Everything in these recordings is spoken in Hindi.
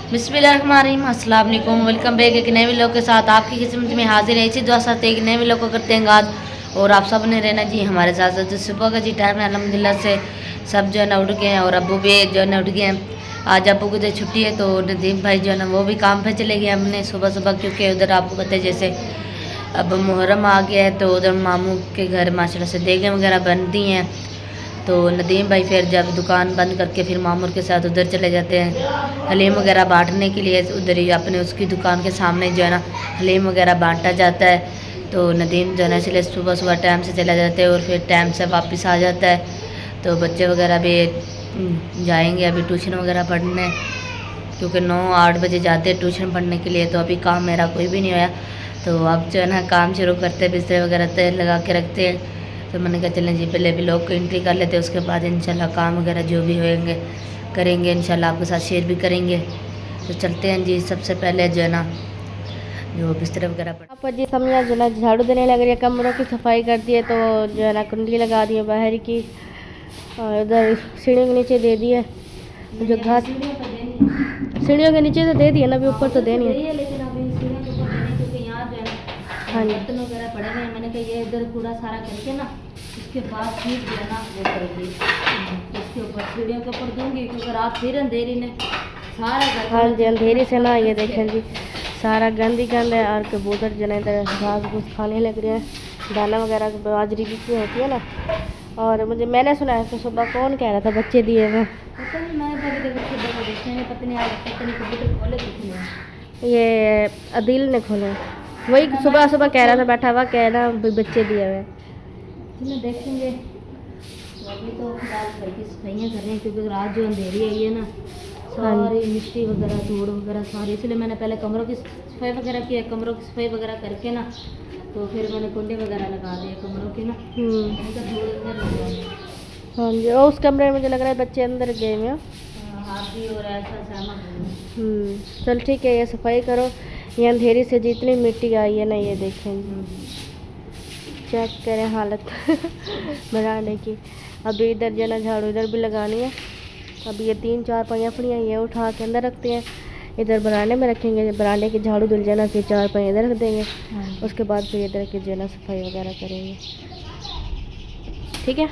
बिस्मिल्लाहिर्रहमानिर्रहीम, अस्सलाम वालेकुम। वेलकम बैक एक नए व्लॉग के साथ आपकी खिदमत में हाजिर है। इसी दुआ साथ एक नए व्लॉग को करते हैं आज, और आप सब ने रहना जी हमारे साथ। जो सुबह का जी टाइम है अल्हम्दुलिल्लाह से सब जो है ना उठ गए हैं, और अब्बू भी जो है ना उठ गए हैं। आज अब्बू की जो छुट्टी है तो नदीम भाई जो है ना वो भी काम पे चले गए हमने सुबह सुबह, क्योंकि उधर आपको पता है जैसे अब मुहर्रम आ गया है तो उधर मामू के घर माशाल्लाह से देगें वगैरह बनती हैं। तो नदीम भाई फिर जब दुकान बंद करके फिर मामूर के साथ उधर चले जाते हैं हलीम वगैरह बांटने के लिए। उधर ही अपने उसकी दुकान के सामने जो है ना हलीम वगैरह बांटा जाता है। तो नदीम जो है ना इसलिए सुबह सुबह टाइम से चला जाता है और फिर टाइम से वापस आ जाता है। तो बच्चे वगैरह भी जाएंगे अभी ट्यूशन वगैरह पढ़ने, क्योंकि 9-8 बजे जाते हैं ट्यूशन पढ़ने के लिए। तो अभी काम मेरा कोई भी नहीं होया, तो अब जो है ना काम शुरू करते हैं, बिस्तर वगैरह तेल लगा के रखते हैं। तो मैंने कहा चलें जी पहले भी लोग को एंट्री कर लेते हैं, उसके बाद इंशाल्लाह काम वगैरह जो भी होंगे करेंगे, इंशाल्लाह आपके साथ शेयर भी करेंगे। तो चलते हैं जी। सबसे पहले जो है ना जो बिस्तर वगैरह पर जी समिया जो है झाड़ू देने लग रही है, कमरों की सफाई कर दी है। तो जो है ना कुंडी लगा दी है बाहर की, और उधर सीढ़ियों के नीचे दे दी है। जो घास सीढ़ियों के नीचे तो दे दिए ना, अभी ऊपर तो देनी है। लेकिन अभी सीढ़ियों के ऊपर देने, क्योंकि यहाँ जो है हाँ जी, बर्तन वगैरह पड़े हुए हैं। मैंने कहा ये इधर कूड़ा सारा करके ना उसके बाद फिर जो है ना वो करूँगी, इसके ऊपर सीढ़ियों के ऊपर दूँगी, क्योंकि रात फिर अंधेरी ने सारा हाँ जी अंधेरी से ना ये देखें जी सारा गंद ही गंद है। और कबूतर जो है इधर घास घूस खाने लग रहे हैं, दाना वगैरह बाजरी की होती है ना। और मैंने सुना है तो सुबह कौन कह रहा था बच्चे दिए हुए, पता नहीं, मैं बच्चे देखते हैं, पता नहीं आज पता नहीं कबूतर खोले कितने। ये अदील ने खोले, वही सुबह सुबह कह रहा था बैठा हुआ, कह रहा बच्चे दिए हुए। चलो देखेंगे। तो अभी तो फिलहाल घर की सफाइयाँ कर रहे हैं, क्योंकि रात जो अंधेरी आई है ना सारी मिट्टी वगैरह धूड़ वगैरह सारी, इसलिए मैंने पहले कमरों की सफाई वगैरह की है। कमरों की सफाई वगैरह करके ना तो फिर मैंने कुंडे वगैरह लगा दिए कमरों के ना, हाँ जी। और उस कमरे में मुझे लग रहा है बच्चे अंदर गए हुए हैं। हाथी और ऐसा सहमत। चल ठीक है, ये सफाई करो। ये अंधेरी से जितनी मिट्टी आई है ना ये देखें, चेक करें हालत बनाने की। अभी इधर जो ना झाड़ू इधर भी लगानी है। अभी ये 3-4 पहियाँ पड़ियाँ ये उठा के अंदर रखते हैं, इधर बरांडे में रखेंगे। बरांडे की झाड़ू धुल जाना, फिर 4 पहियाँ इधर रख देंगे। उसके बाद फिर इधर की जो है ना सफाई वगैरह करेंगे, ठीक है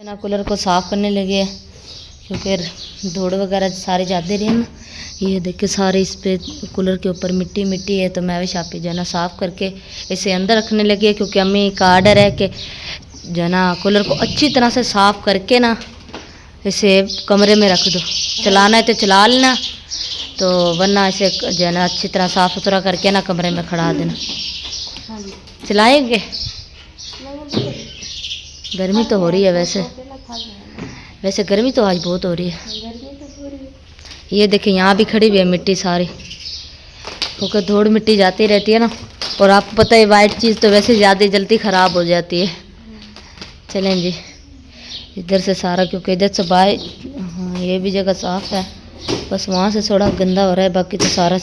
ना। कूलर को साफ़ करने लगे, क्योंकि धूड़ वगैरह सारी जाते रही ना। ये देखिए सारे इस पे कूलर के ऊपर मिट्टी मिट्टी है। तो मैं भी शापी जो है ना साफ़ करके इसे अंदर रखने लगी, क्योंकि अम्मी का आर्डर है कि जो है ना कूलर को अच्छी तरह से साफ़ करके ना इसे कमरे में रख दो। चलाना है तो चला लेना, तो वरना इसे जो है ना अच्छी तरह साफ़ सुथरा करके ना कमरे में खड़ा देना। चलाएंगे। गर्मी तो हो रही है, वैसे गर्मी तो आज बहुत हो रही है। ये देखिए यहाँ भी खड़ी हुई है मिट्टी सारी, क्योंकि धूड़ मिट्टी जाती रहती है ना। और आपको पता है वाइट चीज़ तो वैसे ज़्यादा जल्दी ख़राब हो जाती है। चलें जी इधर से सारा, क्योंकि इधर से बाहर हाँ ये भी जगह साफ़ है, बस वहाँ से थोड़ा गंदा हो रहा है, बाकी तो सारा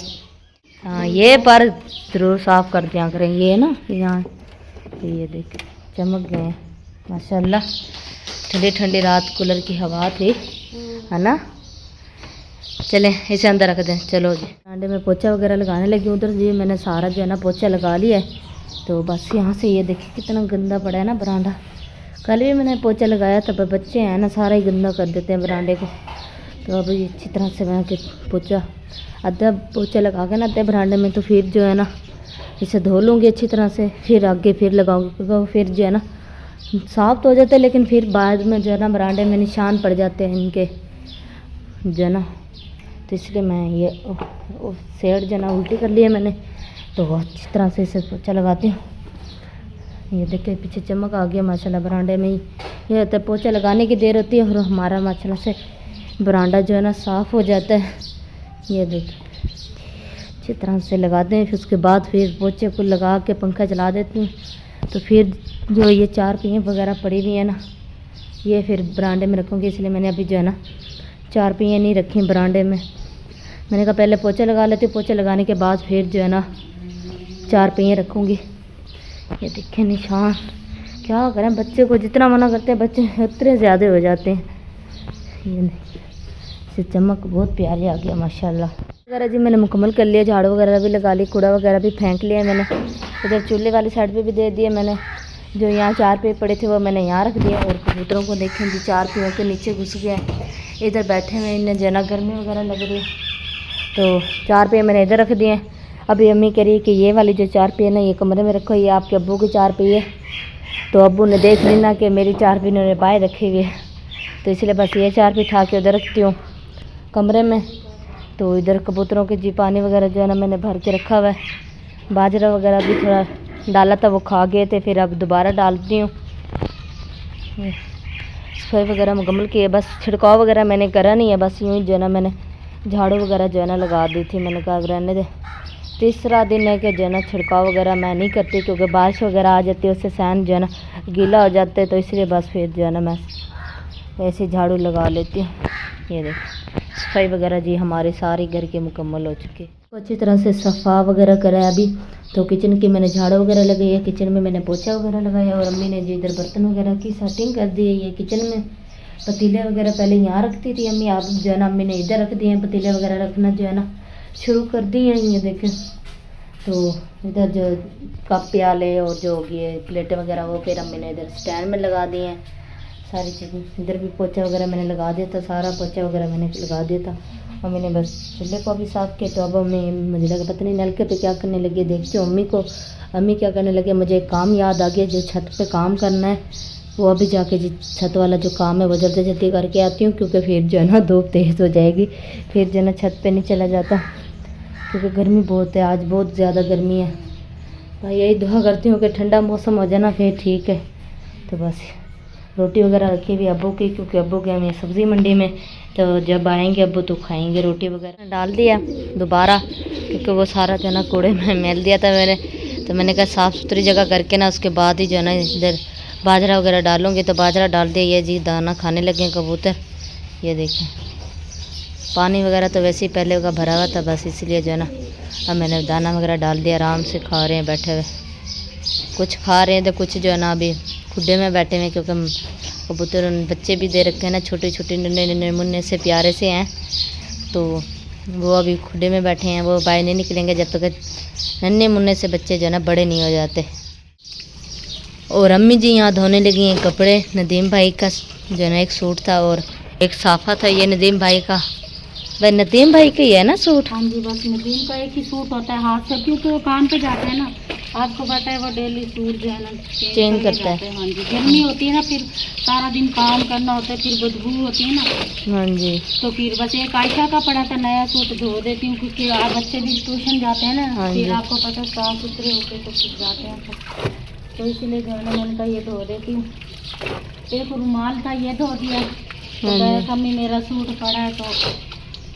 हाँ ये पर ज़रूर साफ़ कर दिया करें। ये ना यहाँ ये देख चमक गए हैं माशाल्लाह। ठंडी ठंडी रात कूलर की हवा थी, है ना। चलें इसे अंदर रख दें। चलो जी बरांडे में पोछा वगैरह लगाने लगी। उधर जी मैंने सारा जो है ना पोछा लगा लिया है। तो बस यहाँ से ये देखिए कितना गंदा पड़ा है ना बरांडा। कल भी मैंने पोछा लगाया था, पर बच्चे हैं ना सारा ही गंदा कर देते हैं बरांडे को। तो अभी अच्छी तरह से मैं पोछा आधा पोछा लगा के ना आधे बरांडे में, तो फिर जो है ना इसे धो लूँगी अच्छी तरह से, फिर आगे फिर लगाऊँगी, क्योंकि फिर जो है ना साफ़ तो हो जाते हैं, लेकिन फिर बाद में जो है ना बरांडे में निशान पड़ जाते हैं इनके जो है ना। तो इसलिए मैं ये सेड जो है ना उल्टी कर लिया मैंने, तो अच्छी तरह से इसे पोछा लगाती हूँ। ये देखिए पीछे चमक आ गया माशाल्लाह बरांडे में ही। ये होता है पोछा लगाने की देर होती है और हमारा माशाल्लाह से बरांडा जो है ना साफ़ हो जाता है। ये देखिए अच्छी तरह से लगाते हैं, फिर उसके बाद फिर पोछे को लगा के पंखा चला देती हूँ। तो फिर जो ये 4 पहियाँ वगैरह पड़ी हुई है ना ये फिर बरांडे में रखूँगी, इसलिए मैंने अभी जो है ना 4 पहियाँ नहीं रखी बरांडे में। मैंने कहा पहले पोछा लगा लेती हूँ, पोछा लगाने के बाद फिर जो है ना 4 पहियाँ रखूँगी। ये देखें निशान, क्या करें बच्चे को जितना मना करते हैं बच्चे उतने ज़्यादा हो जाते हैं। ये नहीं से चमक बहुत प्यारी आ गया माशाल्लाह। वगैरह जी मैंने मुकम्मल कर लिया, झाड़ू वगैरह भी लगा ली, कूड़ा वगैरह भी फेंक लिया मैंने। इधर चूल्हे वाली साइड पे भी दे दिए मैंने। जो यहाँ 4 पे पड़े थे वो मैंने यहाँ रख दिया। और कबूतरों को देखें जी 4 पेड़ों के नीचे घुस गए, इधर बैठे हुए, इन्हें जना गर्मी वगैरह लग रही है तो 4 पे मैंने इधर रख दिए। अभी अम्मी कह रही है कि ये वाली जो 4 पे है ना ये कमरे में रखो, ये आपके अब्बू की 4 पे है। तो अब्बू ने देख ली ना कि मेरी 4 पे इन्होंने बाहर रखी हुई है, तो इसलिए बस ये 4 पे उठा के उधर रखती हूँ कमरे में। तो इधर कबूतरों के जी पानी वगैरह जो है ना मैंने भर के रखा हुआ है। बाजरा वगैरह भी थोड़ा डाला था, वो खा गए थे, फिर अब दोबारा डालती हूँ। सफाई वगैरह मुकम्मल की है, बस छिड़काव वगैरह मैंने करा नहीं है, बस यूँ ही जो है ना मैंने झाड़ू वगैरह जो है ना लगा दी थी। मैंने कहा रहने दे, तीसरा दिन है कि जो है ना छिड़काव वगैरह मैं नहीं करती क्योंकि बारिश वगैरह आ जाती है, उससे सहन जो है ना गीला हो जाता है, तो इसलिए बस फिर जो है ना मैं ऐसे झाड़ू लगा लेती हूँ। ये देखो सफाई वगैरह जी हमारे सारे घर के मुकम्मल हो चुके, अच्छी तरह से सफ़ा वगैरह करा है। अभी तो किचन की मैंने झाड़ू वगैरह लगाई है, किचन में मैंने पोछा वगैरह लगाया और अम्मी ने जी इधर बर्तन वगैरह की सेटिंग कर दी है। ये किचन में पतीले वगैरह पहले यहाँ रखती थी अम्मी, अब जो है ना अम्मी ने इधर रख दिए हैं। पतीले वगैरह रखना जो है ना शुरू कर दिए हैं। ये देखें तो इधर जो कप प्याले और जो ये प्लेटें वगैरह वो फिर अम्मी ने इधर स्टैंड में लगा दिए हैं सारी चीज़ें। इधर भी पोछा वगैरह मैंने लगा दिया था, सारा पोछा वगैरह मैंने लगा दिया था। मम्मी ने बस चूल्हे को भी साफ़ किया। तो अब अम्मी मुझे लगा पता नहीं नलके पे क्या करने लगी, देखती हूँ अम्मी को। अम्मी क्या करने लगे, मुझे एक काम याद आ गया, जो छत पे काम करना है वो अभी जाके जी छत वाला जो काम है वो जल्दी जल्दी करके आती हूँ, क्योंकि फिर जो है ना धूप तेज़ हो जाएगी, फिर जो है ना छत पे नहीं चला जाता क्योंकि गर्मी बहुत है, आज बहुत ज़्यादा गर्मी है। भाई यही दुआ करती हूँ कि ठंडा मौसम हो जाए ना फिर ठीक है। तो बस रोटी वगैरह रखी हुई अब्बू की, क्योंकि अब्बू गए हैं सब्ज़ी मंडी में, तो जब आएंगे अब्बू तो खाएंगे। रोटी वगैरह डाल दिया दोबारा क्योंकि वो सारा जो है ना कूड़े में मेल दिया था मैंने, तो मैंने कहा साफ़ सुथरी जगह करके ना उसके बाद ही जो है ना इधर बाजरा वगैरह डालूँगी। तो बाजरा डाल दिया। ये जी दाना खाने लगे कबूतर, ये देखें। पानी वगैरह तो वैसे ही पहले का भरा हुआ था, बस इसलिए जो है ना अब मैंने दाना वगैरह डाल दिया। आराम से खा रहे हैं बैठे हुए, कुछ खा रहे हैं तो कुछ जो है ना अभी खुड्डे में बैठे हुए, क्योंकि कबूतर बच्चे भी दे रखे हैं ना, छोटे छोटे नन्हे नन्हे मुन्ने से प्यारे से हैं, तो वो अभी खुड्डे में बैठे हैं। वो बाहर नहीं निकलेंगे जब तक नन्हे मुन्ने से बच्चे जो है ना बड़े नहीं हो जाते। और अम्मी जी यहाँ धोने लगी हैं कपड़े। नदीम भाई का जो है ना एक सूट था और एक साफ़ा था, ये नदीम भाई का। भाई नदीम भाई का ही है ना सूट? हाँ जी, बस नदीम का एक ही सूट होता है हाथ से, क्योंकि वो काम पे जाते हैं ना, आपको पता है वो डेली सूट जो है ना चेंज करता है। हाँ जी, गर्मी होती है ना, फिर सारा दिन काम करना होता है, फिर बदबू होती है ना। हाँ जी, तो फिर बस एक आयशा का पड़ा था नया सूट धो देती हूँ, क्योंकि आप बच्चे भी ट्यूशन जाते हैं ना, हाँ जी। फिर आपको पता साफ सुथरे होते तो फिर जाते हैं, तो इसलिए जो है ना मैंने कहा ये धो देती हूँ। एक रुमाल था ये धो दिया, तो मम्मी मेरा सूट पड़ा है तो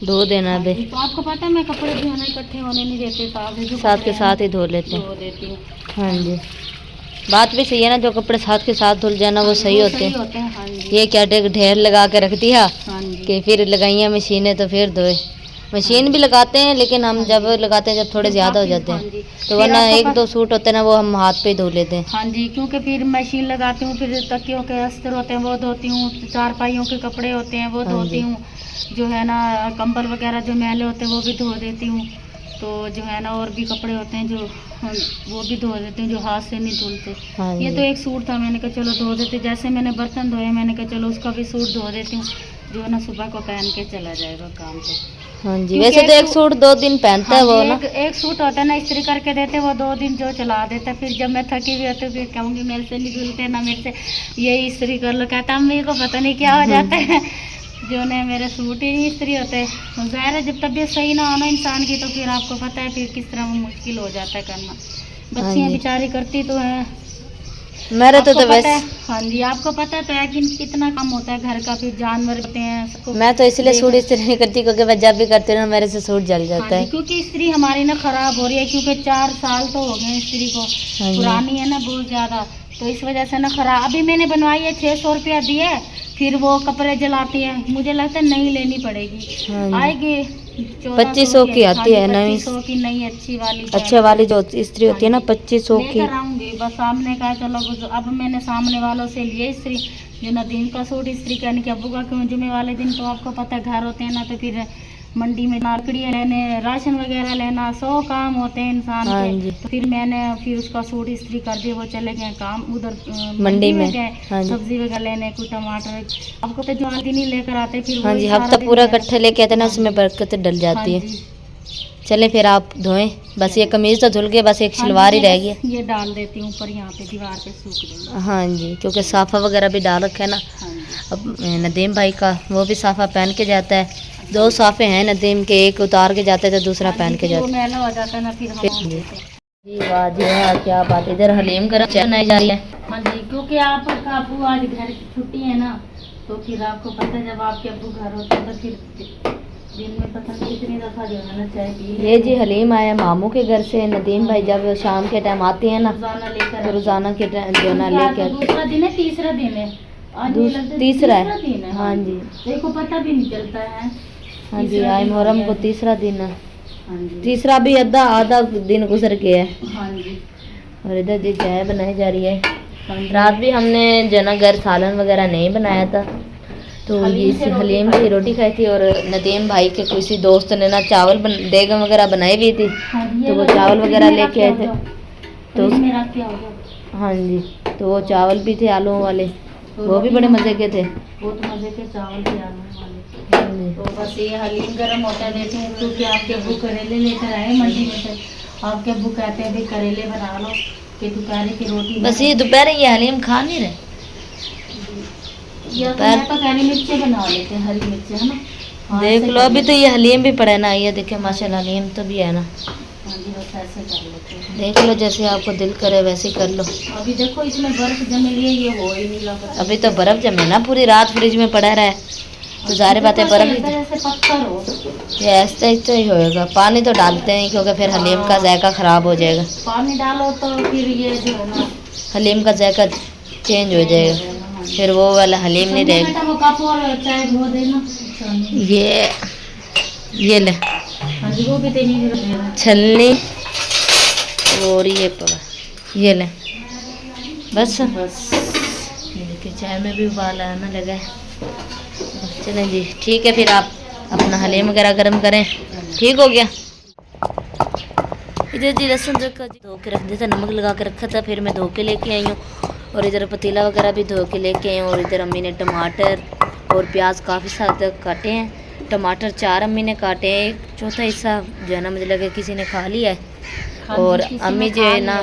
धो देना बे। तो आपको पता है मैं कपड़े भी होना इकट्ठे होने नहीं देते, साथ के साथ ही धो लेते हैं। धो देती हूँ। हाँ जी, बात भी सही है ना, जो कपड़े साथ के साथ धुल जाना वो सही होते हैं। हाँ जी। ये क्या ढेर लगा के रख दिया हाँ जी। कि फिर लगाइए मशीनें तो फिर धोए। मशीन भी लगाते हैं लेकिन हम जब लगाते हैं जब थोड़े ज़्यादा हो जाते हैं, तो वरना एक दो सूट होते हैं ना वो हम हाथ पे ही धो लेते हैं। हाँ जी, क्योंकि फिर मशीन लगाती हूँ, फिर तकियों के अस्तर होते हैं वो धोती हूँ, चारपाइयों के कपड़े होते हैं वो धोती हूँ, जो है ना कंबल वगैरह जो मैले होते हैं वो भी धो देती हूँ। तो जो है ना और भी कपड़े होते हैं जो वो भी धो देते हैं, जो हाथ से नहीं धुलते। हाँ ये तो एक सूट था, मैंने कहा चलो धो देते। जैसे मैंने बर्तन धोए, मैंने कहा चलो उसका भी सूट धो देती हूँ, जो है ना सुबह को पहन के चला जाएगा काम पे। हाँ जी, वैसे तो एक सूट 2 दिन पहनता है वो ना। एक सूट होता है ना इस्त्री करके देते, वो 2 दिन जो चला देता है, फिर जब मैं थकी हुई होती हूँ फिर कहूँगी मेरे से नहीं धुलते ना, मेरे से ये इस्त्री कर लो। कहता मेरे को पता नहीं क्या हो जाता है, जो ने मेरे सूट ही नहीं इस्त्री होते। तो ज़ाहिर है जब तबीयत सही ना हो ना इंसान की, तो फिर आपको पता है फिर किस तरह मुश्किल हो जाता है करना। बच्चियाँ बेचारी करती तो हैं, मेरे तो वैसे। हाँ जी, आपको पता तो है कि कितना काम होता है घर का, फिर जानवर होते हैं। मैं तो इसलिए सूट इस्त्री नहीं करती क्योंकि मैं जब भी करती हूँ ना मेरे से सूट जल जाता है। क्योंकि इस्त्री हमारी ना खराब हो रही है, क्योंकि 4 साल तो हो गए इस्त्री को, पुरानी है ना बहुत ज़्यादा, तो इस वजह से ना खराब। अभी मैंने बनवाई है 600 रुपया दिए, फिर वो कपड़े जलाती है, मुझे लगता है नहीं लेनी पड़ेगी, आएगी 2500 की आती है नई, 2500 की नई अच्छी वाली अच्छे वाली जो इस्त्री होती है ना 2500 की। लेकर आऊंगी बस। सामने का चलो अब मैंने सामने वालों से लिए इस्त्री, जो नदीम का सूट इस्त्री करने के अब्बू का, क्यों जुमे वाले दिन तो आपको पता है घर होते हैं ना, तो फिर मंडी में लकड़ियाँ लेने, राशन वगैरह लेना, 100 काम होते हैं इंसान हाँ के। जी। तो फिर मैंने फिर उसका सूट इस्त्री कर दिया, वो चले गए काम उधर मंडी में। गए हाँ जी। सब्जी वगैरह लेने, कोई टमाटर, आपको तो जो दिन ही लेकर आते फिर हाँ वही जी, सारा हफ्ता दिन पूरा मेरा- इकट्ठे लेके आते ना, हाँ उसमें जी। बरकत डल हाँ जाती है। जी। चले फिर आप धोएं, बस ये कमीज तो धुल गई, बस एक हाँ शलवार ही जी, रह गई है। ये डाल देती हूँ ऊपर, यहाँ पे दीवार पे सूख देंगे। हाँ जी, क्योंकि साफा वगैरह भी डाल रखा है ना। हाँ जी। अब नदीम भाई का वो भी साफा पहन के जाता है, 2 साफे हैं नदीम के, एक उतार के जाते थे, दूसरा हाँ पहन जी, के फिर वो जाता है। मैला हो जाता है ना, फिर हम जी वाह जी वाह, क्या बात है। इधर हलीम गरम चाय बनाई जा रही है। हाँ जी, क्योंकि आपका अब्बू आज घर की छुट्टी है ना, तो फिर आपको पता है जब आपके अब्बू घर होते हैं तो फिर दिन में पता नहीं कितनी दफा जो है ना चाय पी। ये जी हलीम आया मामू के घर से। नदीम भाई जब शाम के टाइम आती है ना, रोजाना लेकर तो रोजाना के टाइम जो ना लेके दूसरा दिन है, तीसरा दिन है आज, ये लगता है तीसरा है। दिन है। हाँ जी, देखो पता भी नहीं चलता है। हाँ जी, तीसरा आज दिन हो मुहर्रम गया को है। 3रा दिन है। हाँ जी। तीसरा भी आधा दिन गुजर गया है। हाँ जी। और इधर जी चाय बनाई जा रही है। हाँ जी। रात भी हमने जना घर सालन वगैरह नहीं बनाया था, तो ये इसी हलीम की रोटी खाई थी। और नदीम भाई के किसी दोस्त ने ना चावल देगम वगैरह बनाई हुई थी, हाँ जी, तो वो ये चावल फ्रिज वगैरह में लेके आए रख थे। दो। तो फ्रिज में रख के आओ दो। हाँ जी, तो वो चावल भी थे आलू वाले, तो वो भी बड़े मज़े के थे। बहुत मजे के चावल भी आने वाले। हाँ जी। तो बस ये हलीम गर्म होता है, देती हूँ क्योंकि आपके अब्बू करेले लेकर आए मंडी में से। आपके अब्बू कहते हैं भी करेले बना लो कि दोपहर की रोटी बस ये दोपहर ये हलीम खा नहीं रहे। या तो मैं तो हरी मिर्ची बना लेते हैं, हरी मिर्ची है ना। हाँ, देख ऐसे लो, कर अभी तो लेते ये हलीम भी पड़ा है ना, ये देखे माशाल्लाह हलीम तो भी है ना। हैं। हाँ जी, बस ऐसे कर लेते हैं। देख लो, जैसे आपको दिल करे वैसे ही कर लो। अभी देखो इसमें बर्फ जमे लिए, ये हो ही नहीं रहा। अभी तो बर्फ़ जमे ना, पूरी रात फ्रिज में पड़ा रहा है, तो ज़ाहिर बात है बर्फ़ ही। जैसे पत्थर हो। ये ऐसे ही होएगा। पानी तो डालते नहीं क्योंकि फिर हलीम का जायका ख़राब हो जाएगा। पानी डालो तो फिर ये जो है ना हलीम का जायका चेंज हो जाएगा, फिर वो वाला हलीम नहीं रहेगा। बेटा वो कप और चाय धो देना। ये ले हाँ जी, वो भी देनी है। छलनी, और ये ले बस। ये देखिए चाय में भी उबाल आने लगा है। चलें जी, ठीक है, फिर आप अपना हलीम वगैरह गर्म करें। ठीक हो गया। इधर जी लहसुन रखा जी, धो के रख दिया था, नमक लगा के रखा था, फिर मैं धो के लेके आई हूँ। और इधर पतीला वगैरह भी धो के लेके आई हूँ। और इधर अम्मी ने टमाटर और प्याज काफ़ी सारे काटे हैं। टमाटर 4 अम्मी ने काटे हैं, एक चौथा हिस्सा जो है ना मुझे लगा किसी ने खा लिया है। और अम्मी जो है ना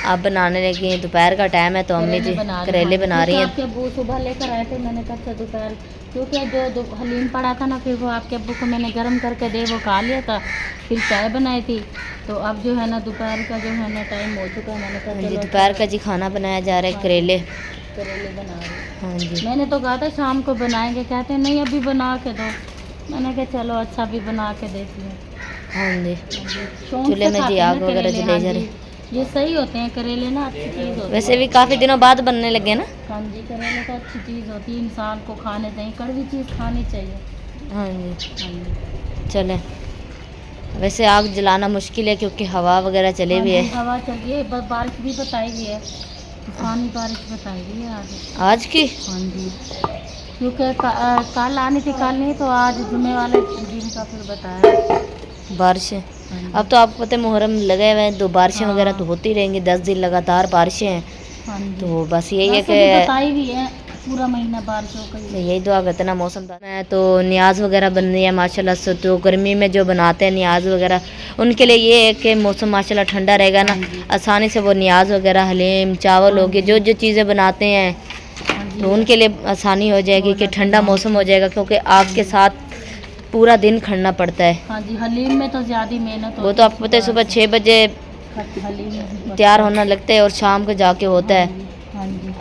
आप बनाने लगी हैं, दोपहर का टाइम है तो अम्मी जी करेले बना रही हैं। आपके अब्बू सुबह लेकर आए थे, मैंने कहा था दोपहर, क्योंकि जो हलीम पड़ा था ना, फिर वो आपके अब्बू को मैंने गर्म करके दे वो खा लिया था, फिर चाय बनाई थी। तो अब जो है ना दोपहर का जो है ना टाइम हो चुका है, मैंने कहा जी चलो दोपहर का जी खाना बनाया जा रहा है, करेले। करेले बना रहे। हाँ जी, मैंने तो कहा था शाम को बनाएंगे, कहते हैं नहीं अभी बना के दो। मैंने कहा चलो अच्छा भी बना के देती हूँ। हाँ जी, शौक चूल्हे से में खाते जी हैं आग ना वगैरह करेले। जले हाँ जा जी, रहे। ये सही होते हैं करेले ना, अच्छी चीज़ होती है। वैसे भी काफ़ी दिनों बाद बनने लगे ना। हाँ जी, करेले तो अच्छी चीज़ होती है, इंसान को खाने चाहिए, कड़वी चीज़ खानी चाहिए। हाँ जी, हाँ जी। चलें। वैसे आग जलाना मुश्किल है क्योंकि हवा वगैरह चले हुई हाँ है। जी, हवा चल रही है, बारिश भी बताई हुई है, तूफानी बारिश बताई हुई है आज। आज की हाँ जी, क्योंकि कल आनी थी, कल नहीं तो आज जुमे वाले दिन का फिर बताया। बारिशें, हाँ जी। अब तो आपको पता है मुहर्रम लगे हुए हैं, तो बारिशें हाँ। वगैरह तो होती रहेंगी, 10 दिन लगातार बारिशें हैं। हाँ जी, तो बस यही है वैसे भी कि बताई हुई है पूरा महीना बारिशों का ही। यही दुआ करते ना मौसम में। तो न्याज वगैरह बन रही है माशाल्लाह से। तो गर्मी में जो बनाते हैं न्याज वगैरह, उनके लिए ये है कि मौसम माशाल्लाह ठंडा रहेगा ना, आसानी से वो न्याज वगैरह हलीम चावल हो गए, जो जो चीज़ें बनाते हैं हाँ जी, तो उनके लिए आसानी हो जाएगी कि ठंडा मौसम हो जाएगा, क्योंकि आग के साथ पूरा दिन खड़ना पड़ता है। हाँ जी, हलीम में तो ज़्यादा मेहनत वो तो आपको पता है सुबह 6 बजे हलीम में तैयार होना लगता है और शाम को जाके होता है, हाँ जी,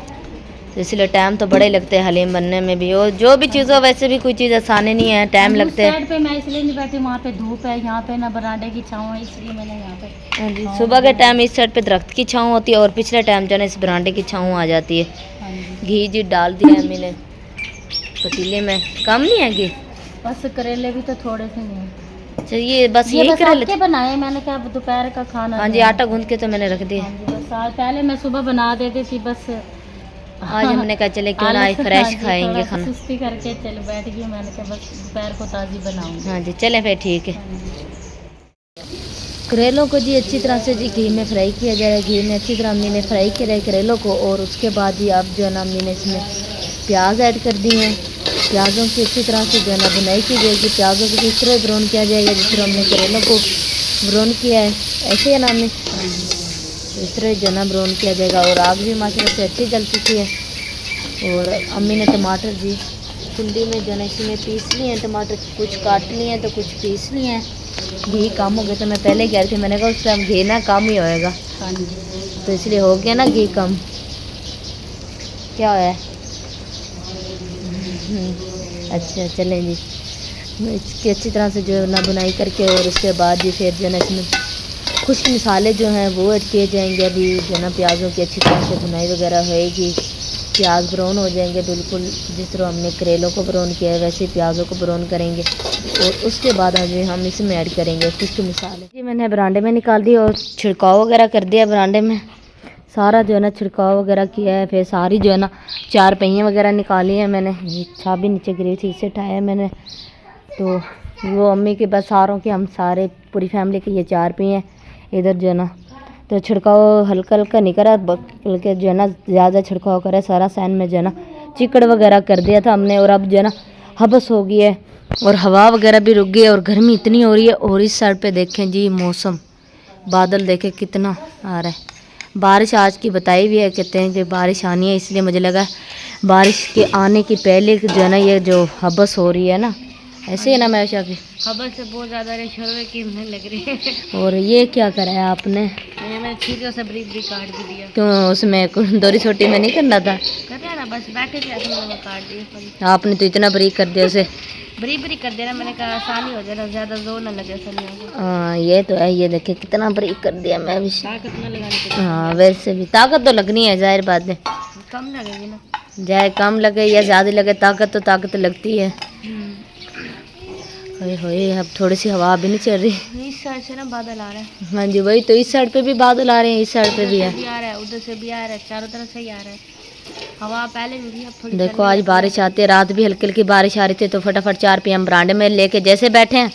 तो इसलिए टाइम तो बड़े लगते हैं हलीम बनने में भी। और जो भी चीज़ हो, वैसे भी कोई चीज़ आसानी नहीं है, टाइम लगता है। साइड पे मैं इसलिए नहीं बैठी, वहाँ पे धूप है, यहाँ पे ना बरामदे की छाँव है, इसलिए मैंने यहाँ पे। हाँ जी, सुबह के टाइम इस साइड पे दरख्त की छाँव होती है और पिछले टाइम जो है इस बरांडे की छाँव आ जाती है। हाँ जी, घी जी डाल दिया है मैंने पतीले में, कम नहीं है घी। बस करेले भी तो थोड़े से नहीं चलिए बस ये यही बस करेले आटे बनाए मैंने कहा अब दोपहर का खाना हाँ जी, आटा गूंद के तो मैंने रख दिया। हाँ जी, बस आज पहले मैं सुबह बना देती थी बस आज हमने कहा चले क्यों ना आज हाँ फ्रेश जी, खाएंगे थोड़ा सा खाना। सुस्ती करके चल बैठ गई, मैंने कहा बस दोपहर को ताज़ी बनाऊंगी। हाँ जी चलें फिर ठीक है। हाँ जी। करेलों को जी अच्छी तरह से जी घी में फ्राई किया जाएगा। घी में अच्छी तरह अम्मी ने फ्राई किया है करेलों को, और उसके बाद जी आप जो है ना अम्मी ने इसमें प्याज ऐड कर दी हैं। प्याज़ों की अच्छी तरह से जो है ना बुनाई की जाएगी। प्याज़ों को इस तरह ब्राउन किया जाएगा जिस तरह हमने करेलों को ब्राउन किया है, ऐसे है ना अम्मी, इस तरह जो है ना ब्राउन किया जाएगा। और आग भी माशाल्लाह से अच्छी जल चुकी है। और अम्मी ने टमाटर जी कुंडी में जो है ना इसमें पीस लिए हैं। टमाटर कुछ काट लिए हैं तो कुछ पीस लिए हैं। घी कम हो गया तो मैं पहले कह रही थी, मैंने कहा उस टाइम घी ना कम ही होएगा, हाँ जी। तो इसलिए हो गया ना घी कम। क्या है अच्छा चलें जी, इसकी अच्छी तरह से जो है ना बुनाई करके, और उसके बाद जी फिर जो है ना इसमें खुश्क मसाले जो हैं वो ऐड किए जाएंगे। अभी जो है ना प्याज़ों की अच्छी तरह से बुनाई वगैरह होएगी। प्याज ब्राउन हो जाएंगे बिल्कुल जिस तरह हमने करेलों को ब्राउन किया है वैसे प्याज़ों को ब्राउन करेंगे। और उसके बाद अभी हम इसमें ऐड करेंगे खुश्क मसाले। जी मैंने बरांडे में निकाल दी और छिड़काव वगैरह कर दिया बरांडे में, सारा जो है ना छिड़काव वगैरह किया है। फिर सारी जो है ना चार पहियाँ वगैरह निकाली हैं मैंने, ये चाबी नीचे गिरी थी इसे उठाया मैंने। तो वो अम्मी के बस सारों के हम सारे पूरी फैमिली के ये चार पहिए इधर जो है ना, तो छिड़काव हल्का हल्का नहीं करा बल्कि जो है ना ज़्यादा छिड़काव करा सारा सैन में जो है ना चिकड़ वगैरह कर दिया था हमने। और अब जो है ना हबस हो गई है और हवा वगैरह भी रुक गई है और गर्मी इतनी हो रही है। और इस साइड पे देखें जी मौसम, बादल देखें कितना आ रहा है। बारिश आज की बताई भी है, कहते हैं कि बारिश आनी है, इसलिए मुझे लगा बारिश के आने की पहले जो है ना ये जो हबस हो रही है ना, ऐसे है ना मैशा भी खबर से बहुत ज़्यादा शोरवे की लग रही है। और ये क्या करा है आपने? ये मैंने छींकों से बरीक बरीक काट भी दिया। क्यों उसमें दोरी छोटी में नहीं करना था? कर रहा ना बस बैठे थे ऐसे मैंने काट दिया। आपने तो इतना बरीक कर दिया उसे। बरीक बरीक कर देना, मैंने कहा आसानी हो जाए ना, ज़्यादा जोर ना लगे सलियों को। हाँ ये तो है, ये देखिए कितना बरीक कर दिया मैं भी। ताकत ना लगानी पड़ेगी। हाँ वैसे भी ताकत तो लगनी है, जाहिर बात है, कम लगेगी ना, चाहे कम लगे या ज़्यादा लगे ताकत लगती है। होए होए अब थोड़ी सी हवा भी नहीं चल रही। इस साइड से ना बादल आ रहा है। हाँ जी वही तो, इस साइड पे भी बादल आ रहे हैं, इस साइड पे भी है। आ रहा है, उधर से भी आ रहा है, चारों तरफ से ही आ रहा है। हवा पहले भी थी, अब थोड़ी देखो आज बारिश आती है, रात भी हल्की हल्की बारिश आ रही थी तो फटाफट 4 PM बरांडे में लेके जैसे बैठे हैं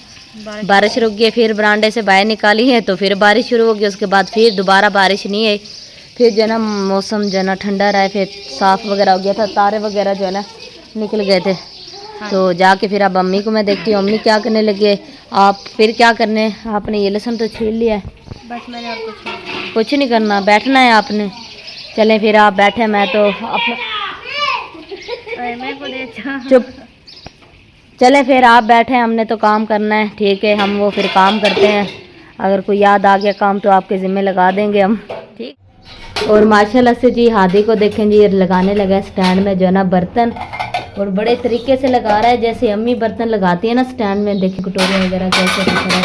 बारिश रुक गई। फिर बरांडे से बाहर निकाली है तो फिर बारिश शुरू हो गई। उसके बाद फिर दोबारा बारिश नहीं आई। फिर जो है ना मौसम जो है ना ठंडा रहा है, फिर साफ़ वगैरह हो गया था, तारे वगैरह जो है ना निकल गए थे। तो जाके फिर अब अम्मी को मैं देखती हूँ अम्मी क्या करने लगे। आप फिर क्या करने, आपने ये लहसुन तो छील लिया है, बस मैंने और कुछ नहीं करना, बैठना है आपने। चलें फिर आप बैठे, मैं तो अपना मेरे को दे चुप। चलें फिर आप बैठे, हमने तो काम करना है, ठीक है हम वो फिर काम करते हैं। अगर कोई याद आ गया काम तो आपके ज़िम्मे लगा देंगे हम, ठीक। और माशाल्लाह से जी हादी को देखें जी लगाने लगा है स्टैंड में जो है ना बर्तन, और बड़े तरीके से लगा रहा है जैसे अम्मी बर्तन लगाती है ना स्टैंड में। देखिए कटोरे वगैरह कैसे दिख रहा है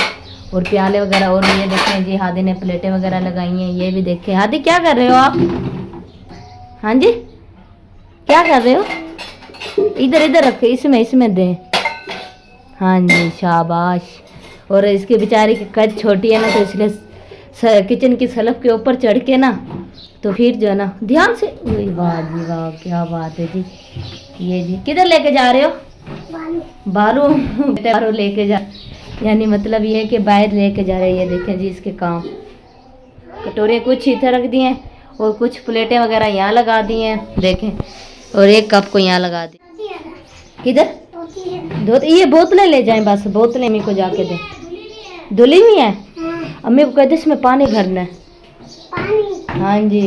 और प्याले वगैरह। और ये देखें जी हादी ने प्लेटें वगैरह लगाई हैं, ये भी देखें। हादी क्या कर रहे हो आप? हाँ जी क्या कर रहे हो? इधर इधर रखे, इसमें दें। हाँ जी शाबाश। और इसकी बेचारी की कद छोटी है ना तो इसलिए किचन की सलफ के ऊपर चढ़ के ना तो फिर जो है ना ध्यान से, वाह जी वाह क्या बात है जी। ये जी किधर लेके जा रहे हो? बारू लेके जा, यानी मतलब ये है कि बाहर लेके जा रहे हैं। ये देखें जी इसके काम, कटोरे कुछ इधर रख दिए हैं और कुछ प्लेटें वगैरह यहाँ लगा दी हैं देखें, और एक कप को यहाँ लगा दी। किधर दो? ये बोतलें ले जाएं, बस बोतलें अम्मी को जाके दें। धुली हुई है? अम्मी को कहते इसमें पानी भरना है। हाँ जी